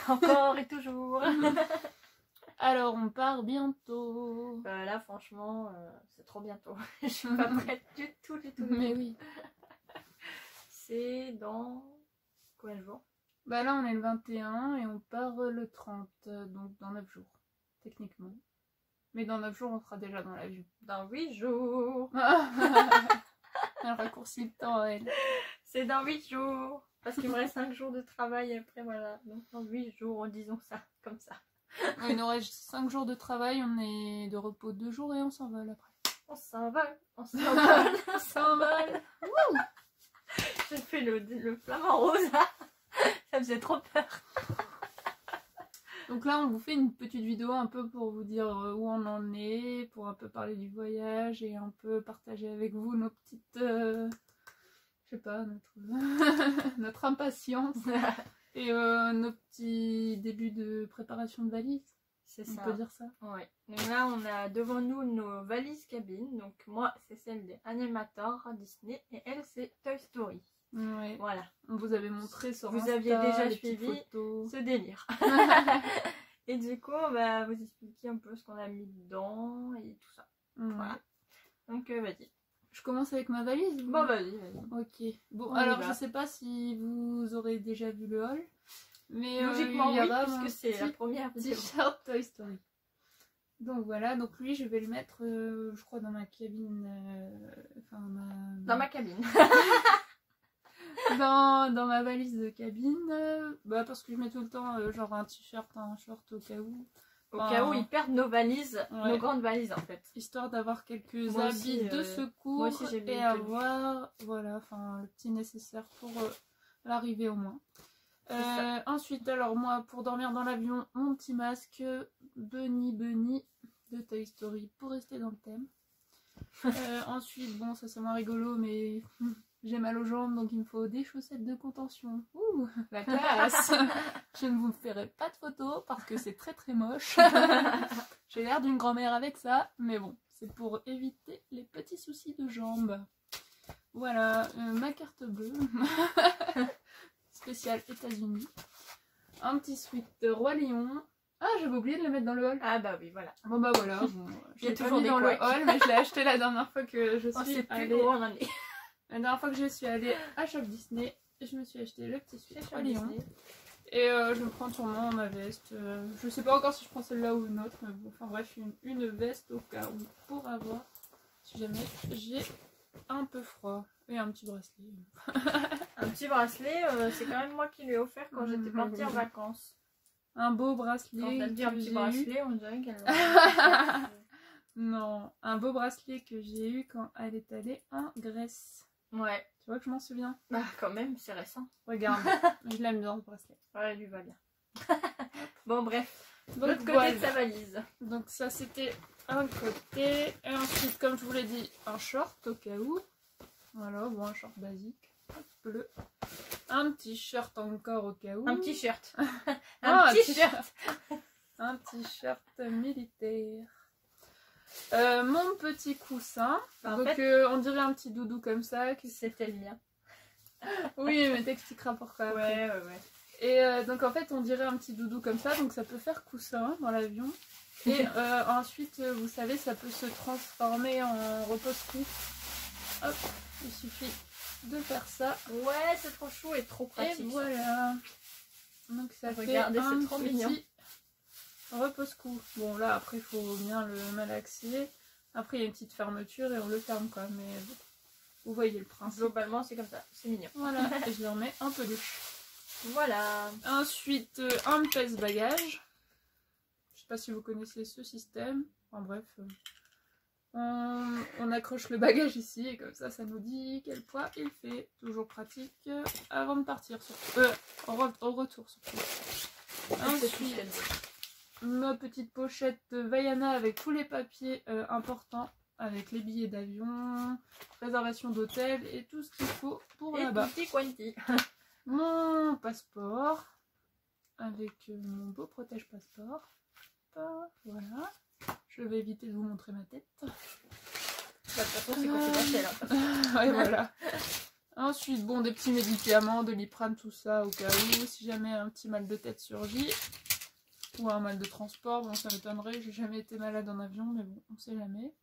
Encore et toujours. Alors, on part bientôt. Là, franchement, c'est trop bientôt. Je suis pas prête du tout. Mais oui. C'est dans combien de jours? Bah là, on est le 21 et on part le 30, donc dans 9 jours, techniquement. Mais dans 9 jours, on sera déjà dans l'avion. Dans 8 jours. Elle raccourcit le temps, elle. C'est dans 8 jours. Parce qu'il me reste 5 jours de travail et après, voilà. Donc dans 8 jours, disons ça, comme ça. Il nous reste 5 jours de travail, on est de repos 2 jours et on s'envole après. On s'envole, on s'envole, on s'envole. J'ai fait le flamant rose. Ça faisait trop peur. Donc là, on vous fait une petite vidéo un peu pour vous dire où on en est, pour un peu parler du voyage et un peu partager avec vous nos petites... je sais pas, notre impatience et nos petits débuts de préparation de valises. C'est ça. On peut dire ça. Ouais. Donc là, on a devant nous nos valises cabines. Donc moi, c'est celle des Animator Disney et elle, c'est Toy Story. Ouais. Voilà. On vous avait montré sur Vous Insta, aviez déjà les petites suivi photos. ce délire. Et du coup, on va vous expliquer un peu ce qu'on a mis dedans et tout ça. Ouais. Voilà. Donc vas-y. Je commence avec ma valise ou... Bon, vas-y. Ok. Bon, On alors y va. je sais pas si vous aurez déjà vu le haul. Mais Logiquement, il y oui, aura mon puisque c'est la première vidéo. t-shirt Toy Story. Donc voilà, donc lui je vais le mettre, je crois, dans ma cabine. Dans ma cabine. dans ma valise de cabine. Bah, parce que je mets tout le temps genre un t-shirt, un short au cas où. Au cas où ils perdent nos valises, Ouais. nos grandes valises en fait. Histoire d'avoir quelques Moi habits aussi, de secours moi aussi, j'ai mis et une avoir voilà, le petit nécessaire pour l'arrivée au moins. Ensuite, alors moi, pour dormir dans l'avion, mon petit masque Bunny de Toy Story pour rester dans le thème. Ensuite, bon, ça c'est moins rigolo, mais j'ai mal aux jambes, donc il me faut des chaussettes de contention. Ouh, la classe. Je ne vous ferai pas de photos parce que c'est très très moche. J'ai l'air d'une grand-mère avec ça, mais bon, c'est pour éviter les petits soucis de jambes. Voilà, ma carte bleue. Spécial États-Unis. Un petit sweat de Roi Lion. Ah, j'avais oublié de le mettre dans le haul. Ah bah oui, voilà. Bon bah voilà, bon, je Il y a l'ai pas toujours mis des dans le couecs. haul, mais je l'ai acheté la dernière fois que je On suis sait plus allée. où on en est. La dernière fois que je suis allée à Shop Disney, je me suis acheté le petit sweat Chez Roi Lion. Disney. Et je me prends sûrement ma veste. Je sais pas encore si je prends celle-là ou une autre, mais bon, enfin bref, une veste au cas où, pour avoir, si jamais j'ai un peu froid. Et un petit bracelet. Un petit bracelet, c'est quand même moi qui lui ai offert quand j'étais partie en vacances. Un beau bracelet. Quand elle dit un que petit j'ai eu. bracelet, on dirait qu'elle... Non, un beau bracelet que j'ai eu quand elle est allée en Grèce. Ouais. Tu vois que je m'en souviens? Bah quand même, c'est récent. Regarde, je l'aime bien ce bracelet. Ouais, lui va bien. Bon bref, Donc l'autre côté voilà. de sa valise. Donc ça c'était un côté. Et ensuite, comme je vous l'ai dit, un short au cas où. Voilà, bon, un short basique. Bleu. Un t-shirt encore au cas où. Un t-shirt. Ah, Un t-shirt. Un t-shirt militaire. Mon petit coussin. En Donc fait, on dirait un petit doudou comme ça. c'était le mien. Oui, mais t'expliqueras pourquoi. après. Ouais. Et donc en fait on dirait un petit doudou comme ça, donc ça peut faire coussin dans l'avion. Et ensuite, vous savez, ça peut se transformer en repose-cou. Hop, il suffit de faire ça. Ouais, c'est trop chou et trop pratique. Et voilà. Donc ça Regardez, fait un c'est trop mignon. petit repose-cou. Bon là après il faut bien le malaxer. Après il y a une petite fermeture et on le ferme quoi. Mais bon, vous voyez le principe. Globalement, c'est comme ça. C'est mignon. Voilà, et je le remets un peluche. Voilà. Ensuite, un pèse-bagages. Je sais pas si vous connaissez ce système. Enfin bref, on accroche le bagage ici et comme ça nous dit quel poids il fait. Toujours pratique avant de partir. Au retour surtout. Ensuite, ma petite pochette Vaiana avec tous les papiers importants. Avec les billets d'avion, réservation d'hôtel et tout ce qu'il faut pour là-bas. Petit quanti. Mon passeport avec mon beau protège passeport. Voilà. Je vais éviter de vous montrer ma tête. Bah, de toute façon, c'est confidentiel. Hein. Ouais, voilà. Ensuite, bon, des petits médicaments, de Doliprane, tout ça, au cas où, si jamais un petit mal de tête surgit. Ou un mal de transport, bon, ça m'étonnerait, j'ai jamais été malade en avion, mais bon, on sait jamais.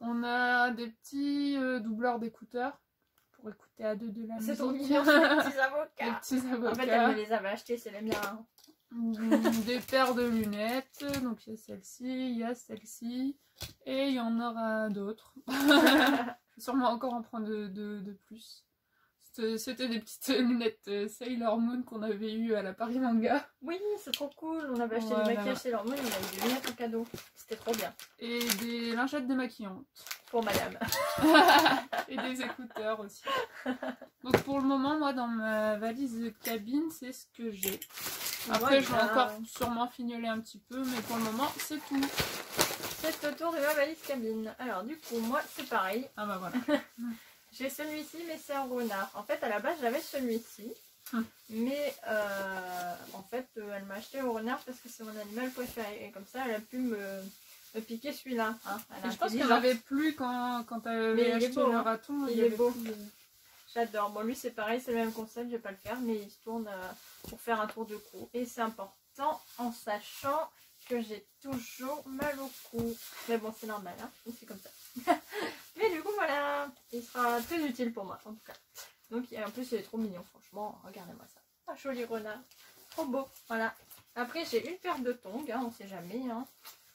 On a des petits doubleurs d'écouteurs, pour écouter à deux de la musique. C'est trop mignon, c'est les petits avocats. Les petits avocats. En fait, elle me les avait achetés, c'est les miens. Des paires de lunettes, donc il y a celle-ci, il y a celle-ci, et il y en aura d'autres. Je vais sûrement encore en prendre de plus. C'était des petites lunettes Sailor Moon qu'on avait eues à la Paris Manga. Oui, c'est trop cool. On avait acheté Voilà. des maquillages Sailor Moon, on a eu des lunettes en cadeau. C'était trop bien. Et des lingettes démaquillantes. Pour madame. Et des écouteurs aussi. Donc pour le moment, moi, dans ma valise de cabine, c'est ce que j'ai. Après, je vais encore sûrement fignoler un petit peu, mais pour le moment, c'est tout. C'est le tour de ma valise cabine. Alors du coup, moi, c'est pareil. Ah bah voilà. J'ai celui-ci, mais c'est un renard. En fait, à la base, j'avais celui-ci. Mais en fait, elle m'a acheté au renard parce que c'est mon animal préféré. Et comme ça, elle a pu me piquer celui-là. Hein. Je pense qu'elle n'avait plus quand tu avais acheté le raton. Il est beau. J'adore. Bon, lui, c'est pareil, c'est le même concept. Je vais pas le faire, mais il se tourne pour faire un tour de cou. Et c'est important en sachant que j'ai toujours mal au cou. Mais bon, c'est normal, hein. C'est comme ça. Mais du coup, voilà. Il sera très utile pour moi, en tout cas. Donc, en plus, il est trop mignon, franchement. Regardez-moi ça. Un joli renard. Trop beau. Voilà. Après, j'ai une paire de tongs, hein, on sait jamais. Hein.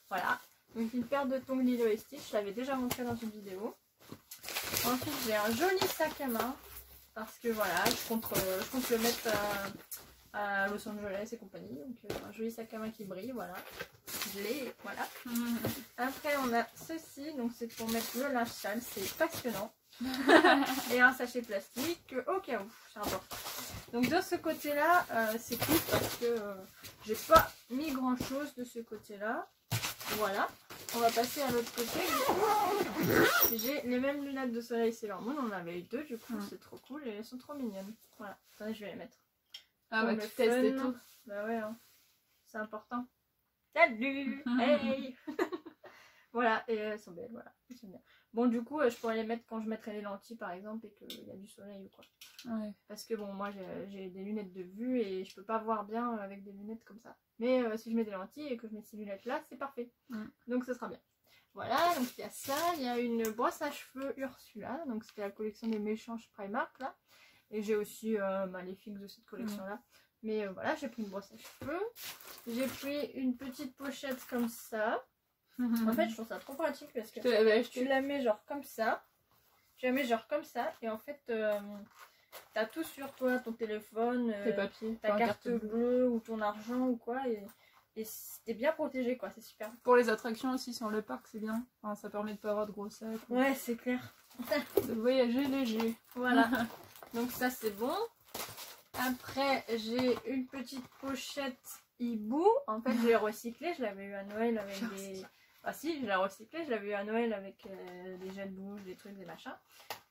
Voilà. Donc, une paire de tongs Lilo et Stitch. Je l'avais déjà montré dans une vidéo. Ensuite, j'ai un joli sac à main. Parce que voilà, je compte le mettre à Los Angeles et compagnie. Donc, un joli sac à main qui brille. Voilà. Je l'ai. Voilà. Après, on a ceci. Donc, c'est pour mettre le linge sale. C'est passionnant. Et un sachet plastique au cas où, c'est important. Donc de ce côté là c'est cool parce que j'ai pas mis grand chose de ce côté là. Voilà, on va passer à l'autre côté. J'ai les mêmes lunettes de soleil Sailor Moon, on en avait eu deux du coup, c'est trop cool et elles sont trop mignonnes. Voilà, attendez, je vais les mettre. Ah bah tu testes et tout. Bah ouais, hein. C'est important. Salut. Hey. Voilà, et elles sont belles, voilà, elles sont bien. Bon, du coup, je pourrais les mettre quand je mettrai les lentilles, par exemple, et qu'il y a du soleil ou quoi. Ouais. Parce que bon, moi, j'ai des lunettes de vue et je peux pas voir bien avec des lunettes comme ça. Mais si je mets des lentilles et que je mets ces lunettes-là, c'est parfait. Donc, ce sera bien. Voilà, donc il y a ça. Il y a une brosse à cheveux Ursula. Donc, c'était la collection des méchanges Primark, là. Et j'ai aussi les fixes de cette collection-là. Mais voilà, j'ai pris une brosse à cheveux. J'ai pris une petite pochette comme ça. En fait, je trouve ça trop pratique parce que tu la mets genre comme ça. Tu la mets genre comme ça. Et en fait, t'as tout sur toi, ton téléphone, tes papiers, ta carte bleue ou ton argent ou quoi. Et t'es bien protégé, quoi. C'est super. Pour les attractions aussi sur le parc, c'est bien. Enfin, ça permet de pas avoir de gros sacs. Ouais, c'est clair. De voyager léger. Voilà. Donc ça, c'est bon. Après, j'ai une petite pochette hibou. En fait, je l'ai recyclée. Je l'avais eu à Noël avec des... Ah si, je l'ai recyclée, je l'avais eu à Noël avec des gels douche, des trucs, des machins.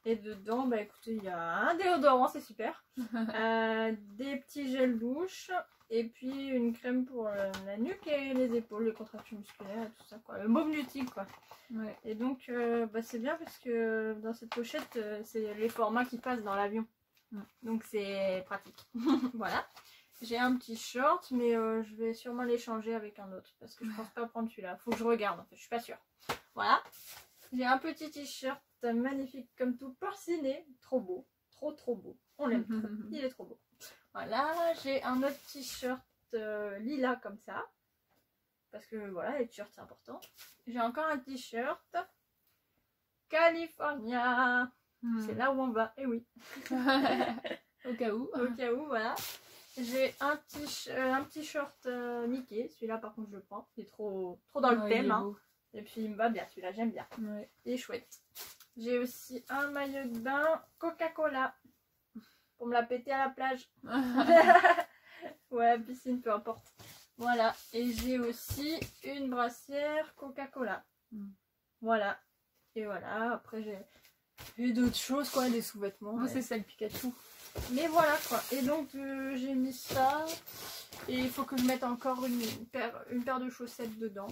Et dedans, bah écoutez, il y a un déodorant, c'est super. Des petits gels douche. Et puis une crème pour la nuque et les épaules, les contractions musculaires et tout ça, quoi. Le baume lutique, quoi. Ouais. Et donc, bah, c'est bien parce que dans cette pochette, c'est les formats qui passent dans l'avion. Donc c'est pratique. Voilà. J'ai un petit short, mais je vais sûrement l'échanger avec un autre. Parce que je pense pas prendre celui-là. Faut que je regarde, en fait. Je suis pas sûre. Voilà. J'ai un petit t-shirt magnifique comme tout, porciné. Trop beau. Trop beau. On l'aime trop. Il est trop beau. Voilà. J'ai un autre t-shirt lilas comme ça. Parce que voilà, les t-shirts c'est important. J'ai encore un t-shirt California. C'est là où on va. Et oui. Au cas où. Au cas où, voilà. J'ai un petit short Mickey. Celui-là, par contre, je le prends. Il est trop dans le thème. Hein. Et puis, il me va bien. Celui-là, j'aime bien. Ouais. Il est chouette. J'ai aussi un maillot de bain Coca-Cola. Pour me la péter à la plage. Ouais, à la piscine, peu importe. Voilà. Et j'ai aussi une brassière Coca-Cola. Voilà. Et voilà. Après, j'ai d'autres choses, quoi. Des sous-vêtements. Moi, c'est celle Pikachu. Mais voilà quoi, et donc j'ai mis ça, et il faut que je mette encore une paire de chaussettes dedans.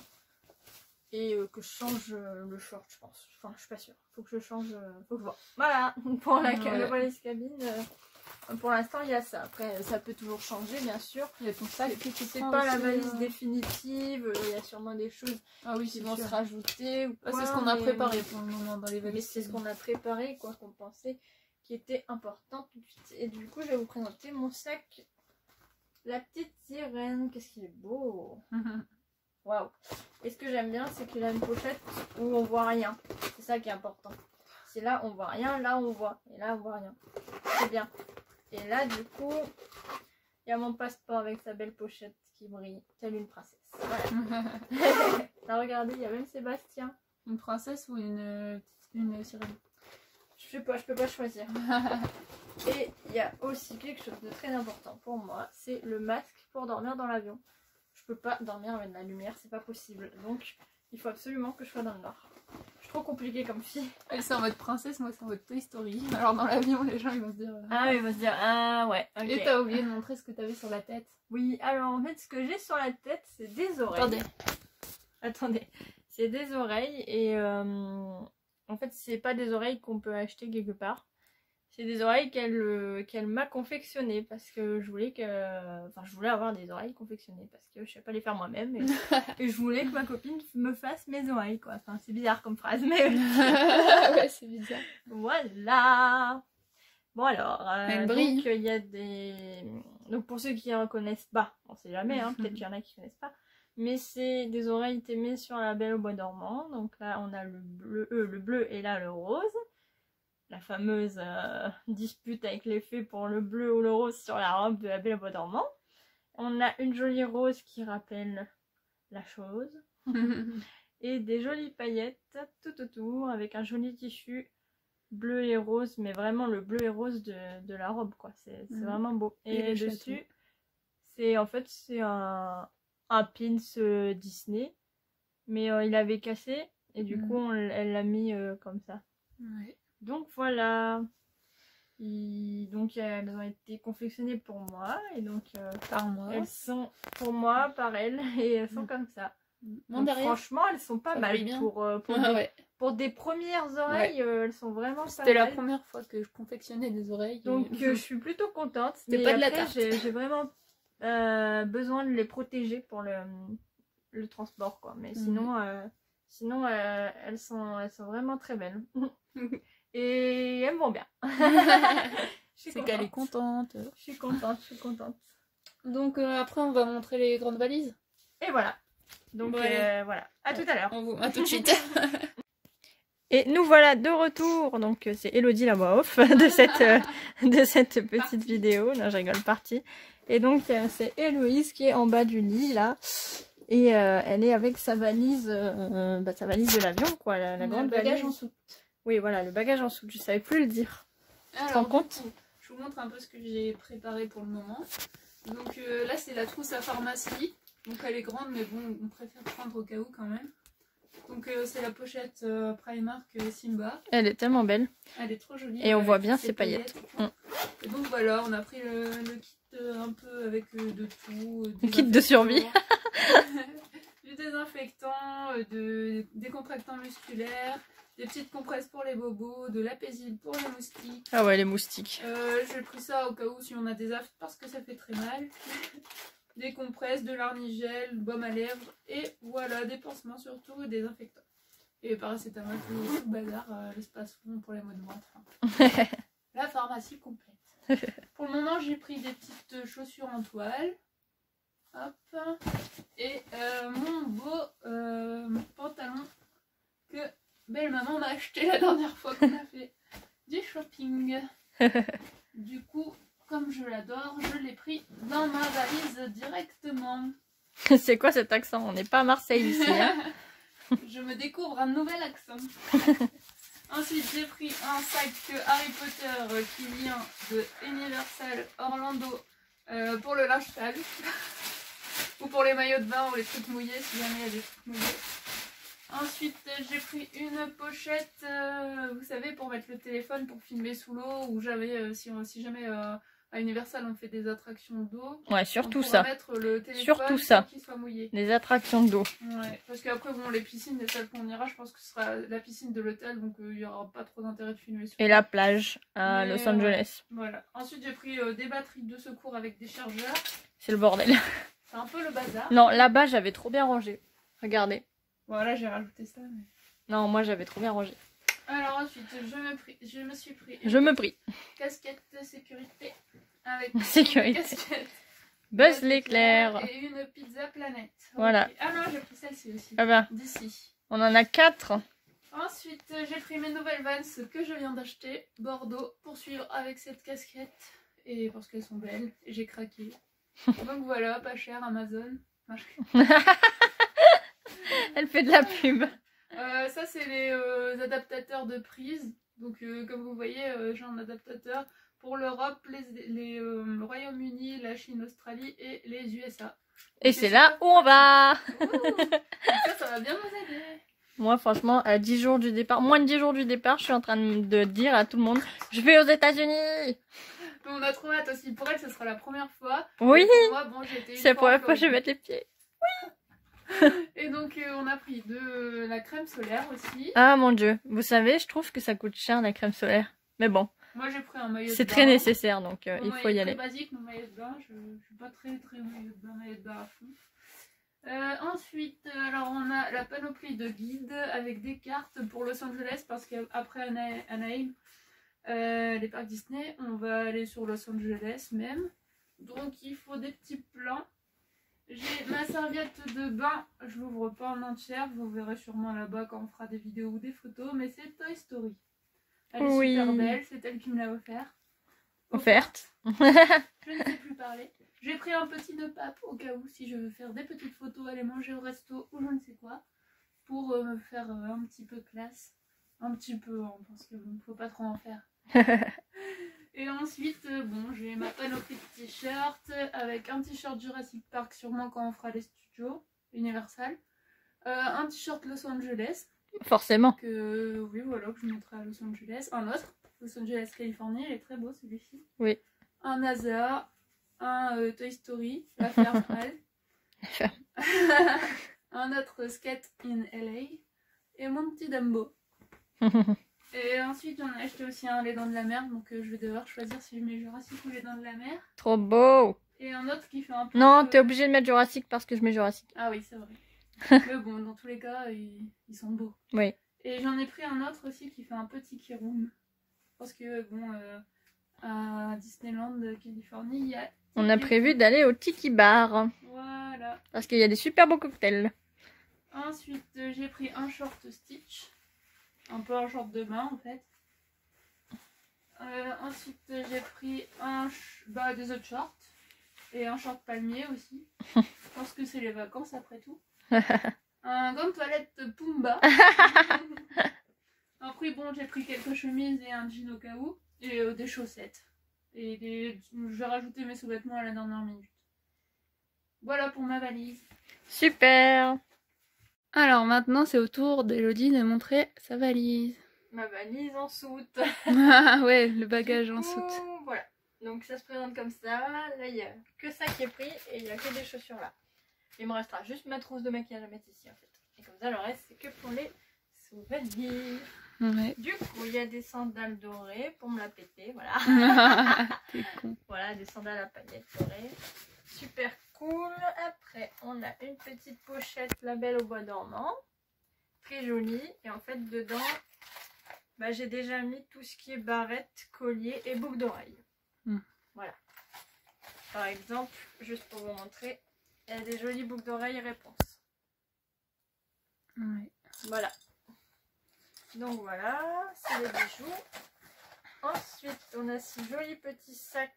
Et que je change le short, je pense. Enfin, je suis pas sûre. Faut que je change. Faut que je vois. Voilà, pour la valise cabine. Pour l'instant, il y a ça. Après, ça peut toujours changer, bien sûr. Il y a ton sac. C'est pas la valise définitive. Il y a sûrement des choses qui vont se rajouter. C'est ce qu'on a préparé pour le moment dans les valises. Mais c'est ce qu'on a préparé, quoi, qu'on pensait qui était important tout de suite. Et du coup, je vais vous présenter mon sac. La petite sirène. Qu'est-ce qu'il est beau. Waouh. Et ce que j'aime bien, c'est qu'il a une pochette où on voit rien. C'est ça qui est important. C'est là, on voit rien. Là, on voit. Et là, on voit rien. C'est bien. Et là, du coup, il y a mon passeport avec sa belle pochette qui brille, telle une princesse. Voilà. Là, regardez, il y a même Sébastien. Une princesse ou une sirène? Je sais pas, je peux pas choisir. Et il y a aussi quelque chose de très important pour moi, c'est le masque pour dormir dans l'avion. Je peux pas dormir avec de la lumière, c'est pas possible. Donc, il faut absolument que je sois dans le noir. Je suis trop compliquée comme fille. Elle c'est en mode princesse, moi c'est en mode Toy Story. Alors dans l'avion, les gens ils vont se dire... Ah, ils vont se dire, ah ouais, ok. Et t'as oublié de montrer ce que t'avais sur la tête. Oui, alors en fait, ce que j'ai sur la tête, c'est des oreilles. Attendez. C'est des oreilles et en fait, c'est pas des oreilles qu'on peut acheter quelque part. C'est des oreilles qu'elle m'a confectionnées parce que je voulais je voulais avoir des oreilles confectionnées parce que je sais pas les faire moi-même et je voulais que ma copine me fasse mes oreilles, quoi. Enfin, c'est bizarre comme phrase, mais ouais, c'est bizarre. Voilà. Bon alors, donc il y a des... Donc pour ceux qui ne reconnaissent pas, on sait jamais, hein, peut-être qu'il y en a qui ne connaissent pas, mais c'est des oreilles aimées sur La Belle au Bois dormant. Donc là on a le bleu et là le rose. La fameuse dispute avec les fées pour le bleu ou le rose sur la robe de La Belle au Bois dormant. On a une jolie rose qui rappelle la chose. Et des jolies paillettes tout autour avec un joli tissu bleu et rose, mais vraiment le bleu et rose de la robe, quoi. C'est vraiment beau. Et dessus, c'est en fait c'est un pins Disney, mais il avait cassé et du coup elle l'a mis comme ça. Ouais. Donc voilà. Donc elles ont été confectionnées pour moi et donc par moi. Elles sont pour moi, par elle, et elles sont comme ça. Donc, franchement, elles sont pas mal pour des premières oreilles. Elles sont vraiment pas mal. C'était la première fois que je confectionnais des oreilles. Donc je suis plutôt contente. C'était pas de la tarte. J'ai vraiment besoin de les protéger pour le transport, quoi. Mais sinon elles sont vraiment très belles. Et elles me vont bien. C'est qu'elle est contente. Je suis contente. Donc après on va montrer les grandes valises. Et voilà. Donc voilà, à tout à l'heure. À tout de suite. Et nous voilà de retour. Donc c'est Elodie la voix off de cette petite vidéo. Non, je rigole, partie. Et donc c'est Héloïse qui est en bas du lit là. Et elle est avec sa valise de l'avion, quoi, la grande valise. Bagage en soute. Oui, voilà, le bagage en soute. Je savais plus le dire. Alors, tu te rends compte ? Je vous montre un peu ce que j'ai préparé pour le moment. Donc là c'est la trousse à pharmacie. Donc elle est grande, mais bon, on préfère prendre au cas où quand même. Donc c'est la pochette Primark Simba. Elle est tellement belle. Elle est trop jolie. Et on voit bien ses paillettes. Et donc voilà, on a pris le kit un peu avec de tout. Le kit de survie. Du désinfectant, de décontractant musculaire, des petites compresses pour les bobos, de l'apaisile pour les moustiques. Ah ouais, les moustiques. J'ai pris ça au cas où si on a des aftes parce que ça fait très mal. Des compresses, de l'arnigel, baume à lèvres et voilà, des pansements surtout et des désinfectants. Et paracétamol, tout le bazar, l'espace fond pour les maux de ventre. La pharmacie complète. Pour le moment, j'ai pris des petites chaussures en toile. Hop. Et mon beau pantalon que belle maman m'a acheté la dernière fois qu'on a fait du shopping. Du coup, comme je l'adore, je l'ai pris dans ma valise directement. C'est quoi cet accent? On n'est pas à Marseille ici. Hein. Je me découvre un nouvel accent. Ensuite, j'ai pris un sac Harry Potter qui vient de Universal Orlando pour le linge sale. Ou pour les maillots de bain ou les trucs mouillés, si jamais il y a des trucs mouillés. Ensuite, j'ai pris une pochette, vous savez, pour mettre le téléphone, pour filmer sous l'eau, ou si jamais à Universal on fait des attractions d'eau. Ouais, surtout on pourra ça. mettre le téléphone Surtout ça. sans qu'il soit mouillé. Les attractions d'eau. Ouais, parce qu'après, bon, les piscines, les salles qu'on ira, je pense que ce sera la piscine de l'hôtel, donc il n'y aura pas trop d'intérêt de filmer sur Et la plage à Mais, Los Angeles. Voilà. Ensuite, j'ai pris des batteries de secours avec des chargeurs. C'est le bordel. C'est un peu le bazar. Non, là-bas, j'avais trop bien rangé. Regardez. Voilà, j'ai rajouté ça. Mais... Non, moi, j'avais trop bien rangé. Alors ensuite, je me suis pris Je me prie. casquette de sécurité avec Sécurité. casquette Buzz l'éclair. et une pizza planète. Voilà. Okay. Ah non, j'ai pris celle-ci aussi. Ah bah, D'ici. on en a 4. Ensuite, j'ai pris mes nouvelles Vans que je viens d'acheter, Bordeaux, pour suivre avec cette casquette. Et parce qu'elles sont belles, et j'ai craqué. Donc voilà, pas cher, Amazon. Elle fait de la pub. Ça, c'est les adaptateurs de prise. Donc, comme vous voyez, j'ai un adaptateur pour l'Europe, le Royaume-Uni, la Chine, l'Australie et les USA. Et c'est là où on va. Ça va bien nous aider. Moi, franchement, à 10 jours du départ, moins de 10 jours du départ, je suis en train de dire à tout le monde, je vais aux États-Unis. On a trop hâte aussi. Pour elle, ce sera la première fois. Oui. Et pour moi, bon, j'étais une C'est la fois première fois que je en vais mettre les pieds. Et donc, on a pris de la crème solaire aussi. Ah mon dieu, vous savez, je trouve que ça coûte cher la crème solaire. Mais bon, Moi, j'ai pris un maillot de bain. c'est très nécessaire, donc Mon il faut maillot y est aller. très basique, mon maillot de bain. Je suis pas très maillot de bain à fond. Ensuite, alors on a la panoplie de guides avec des cartes pour Los Angeles parce qu'après Anaheim, les parcs Disney, on va aller sur Los Angeles même. Donc il faut des petits plans. J'ai ma serviette de bain, je l'ouvre pas en entière, vous verrez sûrement là-bas quand on fera des vidéos ou des photos, mais c'est Toy Story. Elle est Oui. super belle, c'est elle qui me l'a Offerte. Je ne sais plus parler. J'ai pris un petit nœud pape au cas où si je veux faire des petites photos, aller manger au resto ou je ne sais quoi, pour me faire un petit peu classe. Un petit peu, hein, parce que bon, faut pas trop en faire. Et ensuite, bon, j'ai ma panoplie de t-shirts avec un t-shirt Jurassic Park, sûrement quand on fera les studios Universal. Un t-shirt Los Angeles. Forcément. Oui, voilà, que je mettrai à Los Angeles. Un autre, Los Angeles, Californie, il est très beau celui-ci. Oui. Un NASA, un Toy Story, la ferme Al. Un autre Skate in LA. Et mon petit Dumbo. Et ensuite, j'en ai acheté aussi un Les Dents de la Mer, donc je vais devoir choisir si je mets Jurassic ou Les Dents de la Mer. Trop beau. Et un autre qui fait un peu... Non, t'es obligé de mettre Jurassic parce que je mets Jurassic. Ah oui, c'est vrai. Mais bon, dans tous les cas, ils sont beaux. Oui. Et j'en ai pris un autre aussi qui fait un petit Kiroum. Parce que, bon, à Disneyland Californie, il y a... On a prévu d'aller au Tiki Bar. Voilà. Parce qu'il y a des super beaux cocktails. Ensuite, j'ai pris un short Stitch. Un peu un short de bain, en fait. Ensuite, j'ai pris des autres shorts. Et un short palmier aussi. Je pense que c'est les vacances après tout. Un gant de toilette Pumba. Après, bon, j'ai pris quelques chemises et un jean au cas où. Et des chaussettes. Et je vais rajouter mes sous-vêtements à la dernière minute. Voilà pour ma valise. Super. Alors maintenant, c'est au tour d'Elodie de montrer sa valise. Ma valise en soute. Ah ouais, le bagage en soute. Voilà. Donc ça se présente comme ça. Là, il n'y a que ça qui est pris et il n'y a que des chaussures là. Il me restera juste ma trousse de maquillage à mettre ici en fait. Et comme ça, le reste, c'est que pour les souvenirs. Ouais. Du coup, il y a des sandales dorées pour me la péter. Voilà. T'es con. Voilà, des sandales à paillettes dorées. Super cool. Après, on a une petite pochette label au bois dormant. Très jolie. Et en fait, dedans, j'ai déjà mis tout ce qui est barrette, collier et boucle d'oreille. Voilà. Par exemple, juste pour vous montrer, il y a des jolies boucles d'oreilles réponse. Ouais. Voilà. Donc voilà, c'est les bijoux. Ensuite, on a ce joli petit sac,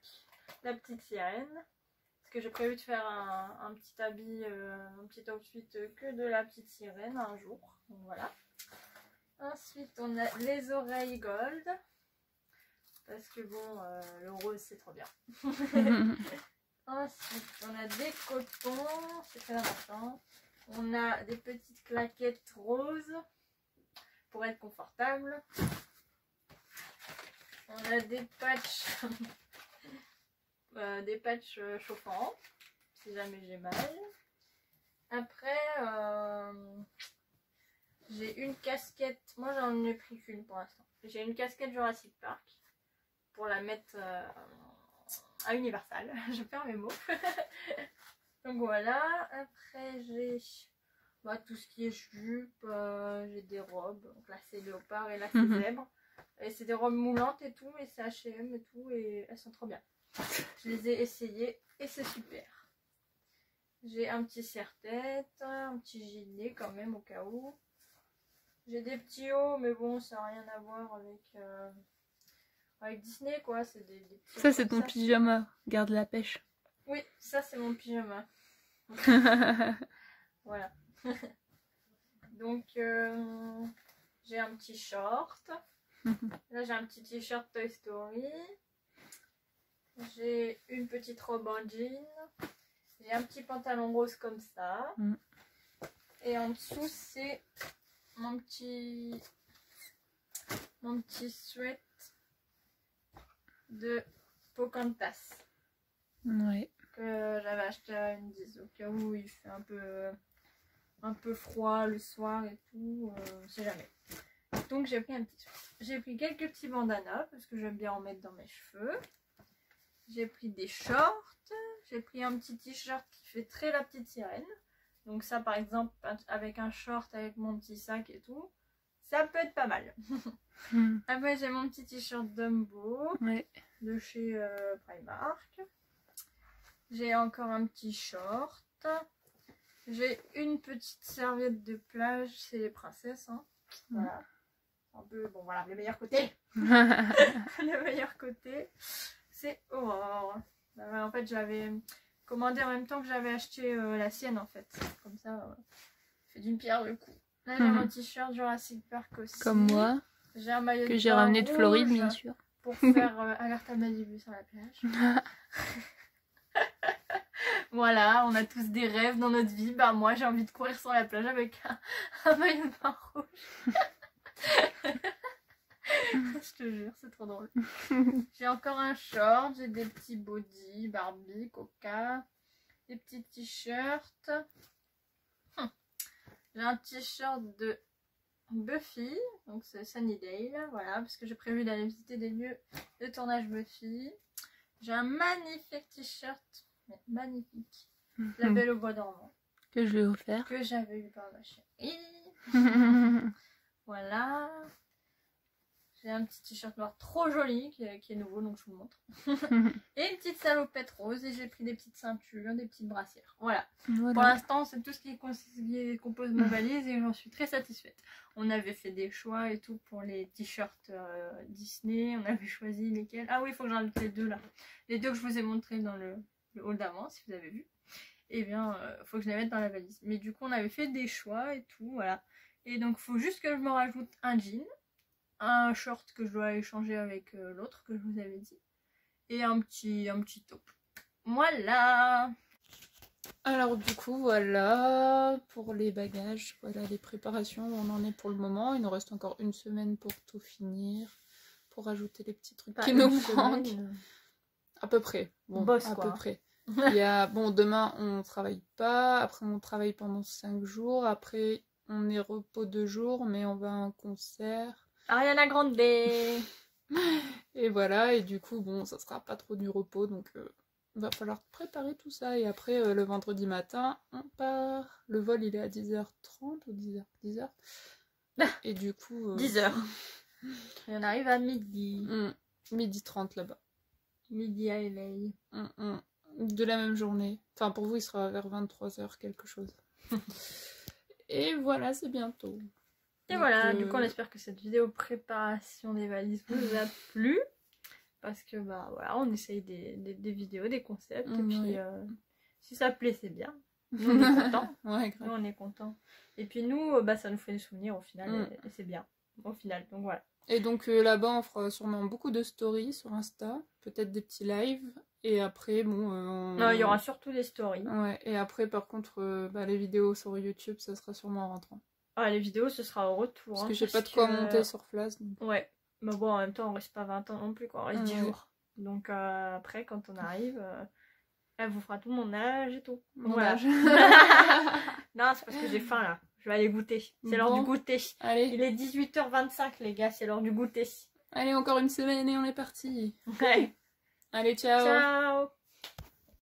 la petite sirène. Parce que j'ai prévu de faire un petit habit, un petit outfit que de la petite sirène un jour. Donc voilà. Ensuite, on a les oreilles gold. Parce que bon, le rose c'est trop bien. Ensuite, on a des cotons, c'est très important. On a des petites claquettes roses pour être confortable. On a des patchs des patchs chauffants, si jamais j'ai mal. Après, j'ai une casquette, moi j'en ai pris qu'une pour l'instant. J'ai une casquette Jurassic Park pour la mettre à Universal. Je perds mes mots. Donc voilà, après j'ai tout ce qui est jupe, j'ai des robes. Donc là c'est léopard et là c'est zèbre. Et c'est des robes moulantes et tout, et c'est H&M et tout, et elles sont trop bien. Je les ai essayées et c'est super. J'ai un petit serre-tête, un petit gilet quand même au cas où. J'ai des petits hauts, mais bon, ça n'a rien à voir avec Disney, quoi. C'est des petits ça, c'est ton pyjama. Garde la pêche. Oui, ça, c'est mon pyjama. Voilà. Donc, j'ai un petit short. Là, j'ai un petit t-shirt Toy Story. J'ai une petite robe en jean. J'ai un petit pantalon rose comme ça. Et en dessous, c'est mon petit sweat de Pocahontas. Ouais. Que j'avais acheté à une 10 au cas où il fait un peu froid le soir et tout. On sait jamais. Donc j'ai pris un petit sweat. J'ai pris quelques petits bandanas parce que j'aime bien en mettre dans mes cheveux. J'ai pris des shorts. J'ai pris un petit t-shirt qui fait très la petite sirène. Donc ça par exemple avec un short avec mon petit sac et tout, ça peut être pas mal. Après j'ai mon petit t-shirt Dumbo de chez Primark. J'ai encore un petit short. J'ai une petite serviette de plage, c'est les princesses. Hein. Voilà. Un peu, bon voilà, le meilleur côté. Le meilleur côté, c'est Aurore. En fait, j'avais commandé en même temps que j'avais acheté la sienne en fait. Comme ça, fait d'une pierre deux coups. Là, j'ai mon t-shirt Jurassic Park aussi. Comme moi. J'ai un maillot que j'ai ramené de Floride, bien sûr. Pour faire alerte à Malibu sur la plage. Voilà, on a tous des rêves dans notre vie. Bah moi, j'ai envie de courir sur la plage avec un maillot de bain rouge. Je te jure, c'est trop drôle. J'ai encore un short, j'ai des petits bodys, Barbie, Coca, des petits t-shirts. J'ai un t-shirt de Buffy, donc c'est Sunnydale, voilà, parce que j'ai prévu d'aller visiter des lieux de tournage Buffy. J'ai un magnifique t-shirt, magnifique, La Belle au Bois dormant. Que je lui ai offert. Que j'avais eu par ma chérie. Voilà. J'ai un petit t-shirt noir trop joli qui est nouveau, donc je vous le montre. Et une petite salopette rose, et j'ai pris des petites ceintures, des petites brassières. Voilà. Pour l'instant, c'est tout ce qui compose ma valise et j'en suis très satisfaite. On avait fait des choix et tout pour les t-shirts Disney. On avait choisi lesquels. Ah oui, il faut que j'enlève les deux là. Les deux que je vous ai montrés dans le haul d'avant, si vous avez vu. Eh bien, faut que je les mette dans la valise. Mais du coup, on avait fait des choix et tout, voilà. Et donc, il faut juste que je me rajoute un jean. Un short que je dois échanger avec l'autre que je vous avais dit. Et un petit top. Voilà. Alors du coup, voilà. Pour les bagages, voilà les préparations. On en est pour le moment. Il nous reste encore une semaine pour tout finir. Pour ajouter les petits trucs qui nous manquent. À peu près. Bon, Boss, à quoi. peu près. Il y a, bon, demain, on travaille pas. Après, on travaille pendant 5 jours. Après, on est repos 2 jours. Mais on va à un concert. Ariana Grande. Et voilà, et du coup, bon, ça sera pas trop du repos, donc va falloir préparer tout ça. Et après, le vendredi matin, on part. Le vol, il est à 10h30 ou 10h. Et du coup... 10h. Et on arrive à midi. Midi 30 là-bas. Midi à LA. De la même journée. Enfin, pour vous, il sera vers 23h quelque chose. Et voilà, c'est bientôt. Et donc, voilà, du coup on espère que cette vidéo préparation des valises vous a plu. Parce que bah voilà, on essaye des vidéos, des concepts. Et puis si ça plaît, c'est bien. Nous on est contents. Ouais, nous on est contents. Et puis nous, bah ça nous fait des souvenirs au final. Et c'est bien. Au final, donc voilà. Et donc là-bas on fera sûrement beaucoup de stories sur Insta. Peut-être des petits lives. Et après, bon... Non, il y aura surtout des stories. Ouais, et après par contre, les vidéos sur YouTube, ça sera sûrement en rentrant. Ah, les vidéos, ce sera au retour. Parce que j'ai pas de quoi monter sur place. Donc... Ouais. Mais bon, en même temps, on reste pas 20 ans non plus, quoi. On reste 10 jours. Donc après, quand on arrive, elle vous fera tout mon âge et tout. Mon Voilà. âge. Non, c'est parce que j'ai faim là. Je vais aller goûter. C'est l'heure Bon. du goûter. Allez, Il est 18h25 les gars, c'est l'heure du goûter. allez, encore une semaine et on est parti. Ouais. Allez, ciao. Ciao.